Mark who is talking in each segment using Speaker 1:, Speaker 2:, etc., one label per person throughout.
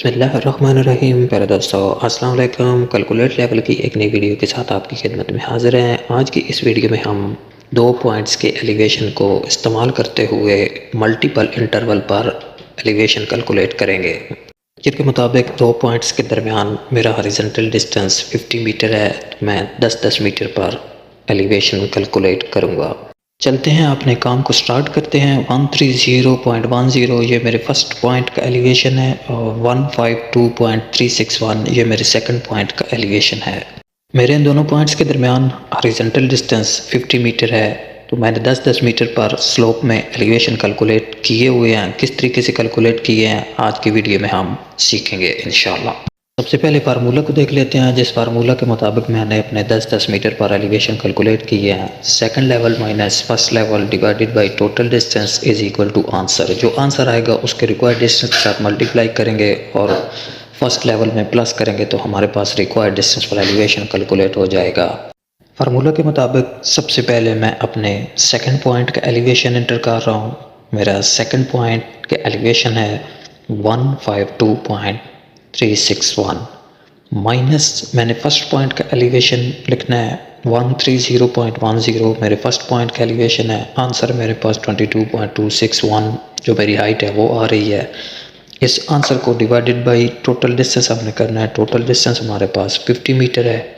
Speaker 1: बिस्मिल्लाहिर्रहमानिर्रहीम। प्यारे दोस्तों, अस्सलाम वालेकुम। कैलकुलेट लेवल की एक नई वीडियो के साथ आपकी खिदमत में हाजिर हैं। आज की इस वीडियो में हम 2 पॉइंट्स के एलिवेशन को इस्तेमाल करते हुए मल्टीपल इंटरवल पर एलिवेशन कैलकुलेट करेंगे, जिनके मुताबिक 2 पॉइंट्स के दरमियान मेरा हॉरिजॉन्टल डिस्टेंस 50 मीटर है, तो मैं 10-10 मीटर पर एलिवेशन कैलकुलेट करूँगा। चलते हैं, अपने काम को स्टार्ट करते हैं। 130.10 ये मेरे फर्स्ट पॉइंट का एलिवेशन है और 152.361 ये मेरे सेकंड पॉइंट का एलिवेशन है। मेरे इन दोनों पॉइंट्स के दरमियान हॉरिजॉन्टल डिस्टेंस 50 मीटर है, तो मैंने 10-10 मीटर पर स्लोप में एलिवेशन कैलकुलेट किए हुए हैं। किस तरीके से कैलकुलेट किए हैं आज की वीडियो में हम सीखेंगे इंशाल्लाह। सबसे पहले फार्मूला को देख लेते हैं, जिस फार्मूला के मुताबिक मैंने अपने 10-10 मीटर पर एलिवेशन कैलकुलेट किए हैं। Second level minus first level divided by total distance is equal to answer. जो आंसर आएगा उसके रिक्वायर्ड डिस्टेंस के साथ मल्टीप्लाई करेंगे और फर्स्ट लेवल में प्लस करेंगे तो हमारे पास रिक्वायर्ड डिस्टेंस पर एलिवेशन कैलकुलेट हो जाएगा। फार्मूला के मुताबिक सबसे पहले मैं अपने सेकंड पॉइंट का एलिवेशन एंटर कर रहा हूँ। मेरा सेकंड पॉइंट का एलिवेशन है 152.361 माइनस मैंने फर्स्ट पॉइंट का एलिवेशन लिखना है 130.10 मेरे फर्स्ट पॉइंट का एलिवेशन है। आंसर मेरे पास 22.261 जो मेरी हाइट है वो आ रही है। इस आंसर को डिवाइडेड बाय टोटल डिस्टेंस हमने करना है। टोटल डिस्टेंस हमारे पास 50 मीटर है।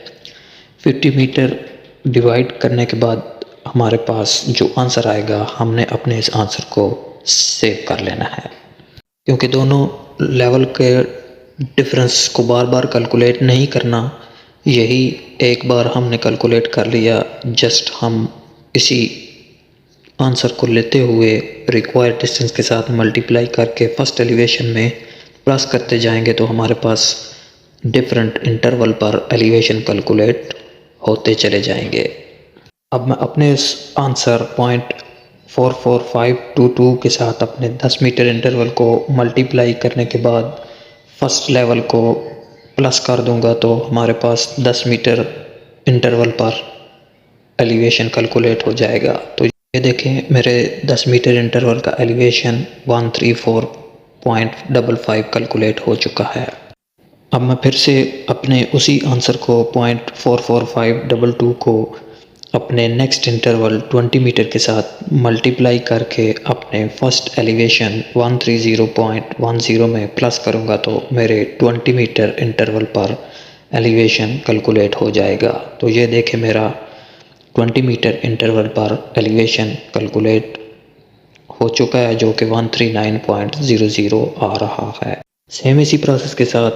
Speaker 1: 50 मीटर डिवाइड करने के बाद हमारे पास जो आंसर आएगा हमने अपने इस आंसर को सेव कर लेना है, क्योंकि दोनों लेवल के डिफरेंस को बार बार कैलकुलेट नहीं करना। यही एक बार हमने कैलकुलेट कर लिया, जस्ट हम इसी आंसर को लेते हुए रिक्वायर्ड डिस्टेंस के साथ मल्टीप्लाई करके फर्स्ट एलिवेशन में प्लस करते जाएंगे तो हमारे पास डिफरेंट इंटरवल पर एलिवेशन कैलकुलेट होते चले जाएंगे। अब मैं अपने इस आंसर 0.44522 के साथ अपने 10 मीटर इंटरवल को मल्टीप्लाई करने के बाद फर्स्ट लेवल को प्लस कर दूंगा तो हमारे पास 10 मीटर इंटरवल पर एलिवेशन कैलकुलेट हो जाएगा। तो ये देखें, मेरे 10 मीटर इंटरवल का एलिवेशन 134.55 कैलकुलेट हो चुका है। अब मैं फिर से अपने उसी आंसर को 0.44522 को अपने नेक्स्ट इंटरवल 20 मीटर के साथ मल्टीप्लाई करके अपने फर्स्ट एलिवेशन 130.10 में प्लस करूँगा तो मेरे 20 मीटर इंटरवल पर एलिवेशन कैलकुलेट हो जाएगा। तो ये देखें, मेरा 20 मीटर इंटरवल पर एलिवेशन कैलकुलेट हो चुका है, जो कि 139.00 आ रहा है। सेम इसी प्रोसेस के साथ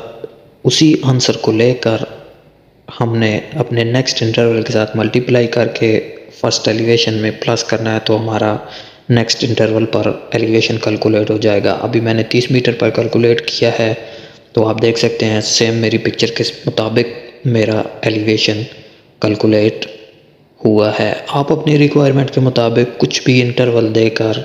Speaker 1: उसी आंसर को लेकर हमने अपने नेक्स्ट इंटरवल के साथ मल्टीप्लाई करके फर्स्ट एलिवेशन में प्लस करना है तो हमारा नेक्स्ट इंटरवल पर एलिवेशन कैलकुलेट हो जाएगा। अभी मैंने 30 मीटर पर कैलकुलेट किया है, तो आप देख सकते हैं सेम मेरी पिक्चर के मुताबिक मेरा एलिवेशन कैलकुलेट हुआ है। आप अपनी रिक्वायरमेंट के मुताबिक कुछ भी इंटरवल देकर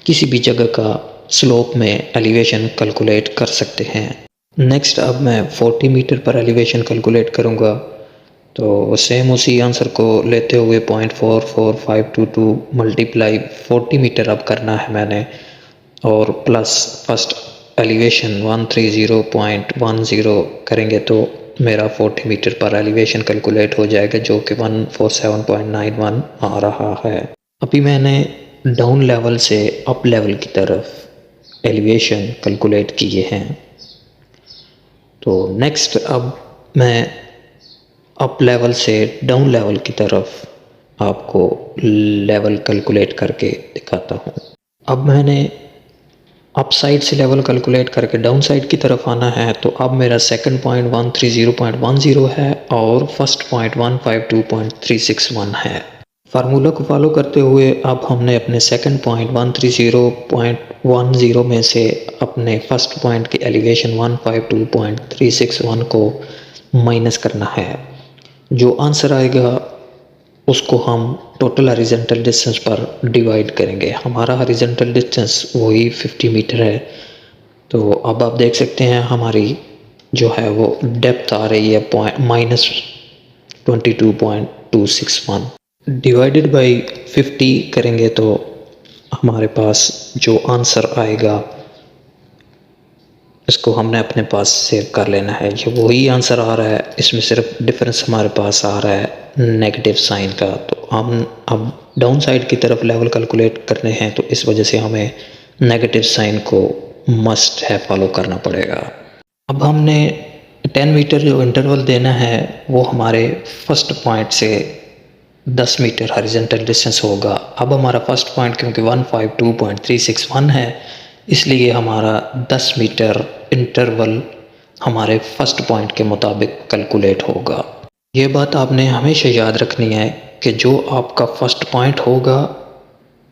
Speaker 1: किसी भी जगह का स्लोप में एलिवेशन कैलकुलेट कर सकते हैं। नेक्स्ट अब मैं 40 मीटर पर एलिवेशन कैलकुलेट करूँगा, तो सेम उसी आंसर को लेते हुए 0.44522 मल्टीप्लाई 40 मीटर अब करना है मैंने और प्लस फर्स्ट एलिवेशन 130.10 करेंगे तो मेरा 40 मीटर पर एलिवेशन कैलकुलेट हो जाएगा, जो कि 147.91 आ रहा है। अभी मैंने डाउन लेवल से अप लेवल की तरफ एलिवेशन कैलकुलेट किए हैं। तो नेक्स्ट अब मैं अप लेवल से डाउन लेवल की तरफ आपको लेवल कैलकुलेट करके दिखाता हूँ। अब मैंने अप साइड से लेवल कैलकुलेट करके डाउन साइड की तरफ आना है, तो अब मेरा सेकंड पॉइंट 130.10 है और फर्स्ट पॉइंट 152.361 है। फार्मूला को फॉलो करते हुए अब हमने अपने सेकंड पॉइंट 130.10 में से अपने फर्स्ट पॉइंट की एलिवेशन 152.361 को माइनस करना है। जो आंसर आएगा उसको हम टोटल हॉरिजॉन्टल डिस्टेंस पर डिवाइड करेंगे। हमारा हॉरिजॉन्टल डिस्टेंस वही 50 मीटर है। तो अब आप देख सकते हैं हमारी जो है वो डेप्थ आ रही है -22.261 डिवाइडेड बाय 50 करेंगे तो हमारे पास जो आंसर आएगा इसको हमने अपने पास सेव कर लेना है। ये वही आंसर आ रहा है, इसमें सिर्फ डिफरेंस हमारे पास आ रहा है नेगेटिव साइन का। तो हम अब डाउन साइड की तरफ लेवल कैलकुलेट करने हैं, तो इस वजह से हमें नेगेटिव साइन को मस्ट है फॉलो करना पड़ेगा। अब हमने 10 मीटर जो इंटरवल देना है वो हमारे फर्स्ट पॉइंट से 10 मीटर हॉरिजॉन्टल डिस्टेंस होगा। अब हमारा फर्स्ट पॉइंट क्योंकि 152.361 है, इसलिए हमारा 10 मीटर इंटरवल हमारे फर्स्ट पॉइंट के मुताबिक कैलकुलेट होगा। ये बात आपने हमेशा याद रखनी है कि जो आपका फर्स्ट पॉइंट होगा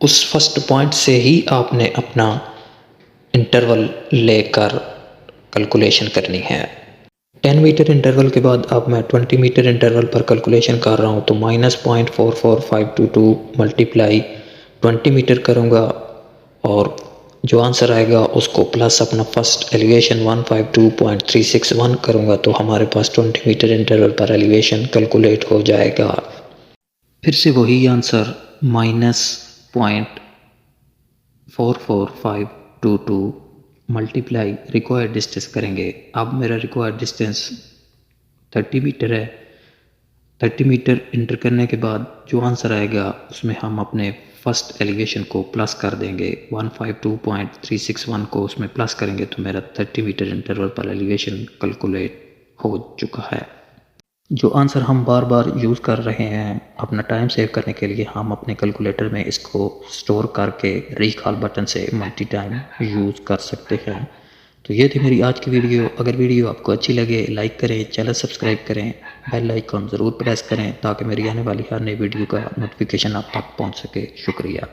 Speaker 1: उस फर्स्ट पॉइंट से ही आपने अपना इंटरवल लेकर कैलकुलेशन करनी है। 10 मीटर इंटरवल के बाद अब मैं 20 मीटर इंटरवल पर कैलकुलेशन कर रहा हूँ, तो -0.44522 मल्टीप्लाई 20 मीटर करूँगा और जो आंसर आएगा उसको प्लस अपना फर्स्ट एलिवेशन 152.361 करूँगा, तो हमारे पास 20 मीटर इंटरवल पर एलिवेशन कैलकुलेट हो जाएगा। फिर से वही आंसर -0.44522 मल्टीप्लाई रिक्वायर्ड डिस्टेंस करेंगे। अब मेरा रिक्वायर्ड डिस्टेंस 30 मीटर है। 30 मीटर इंटर करने के बाद जो आंसर आएगा उसमें हम अपने फर्स्ट एलिवेशन को प्लस कर देंगे, 152.361 को उसमें प्लस करेंगे, तो मेरा 30 मीटर इंटरवल पर एलिवेशन कैलकुलेट हो चुका है। जो आंसर हम बार बार यूज़ कर रहे हैं अपना टाइम सेव करने के लिए, हम अपने कैलकुलेटर में इसको स्टोर करके रिकॉल बटन से मल्टी टाइम यूज़ कर सकते हैं। तो ये थी मेरी आज की वीडियो। अगर वीडियो आपको अच्छी लगे लाइक करें, चैनल सब्सक्राइब करें, बेल आइकन ज़रूर प्रेस करें ताकि मेरी आने वाली हर नई वीडियो का नोटिफिकेशन आप तक पहुंच सके। शुक्रिया।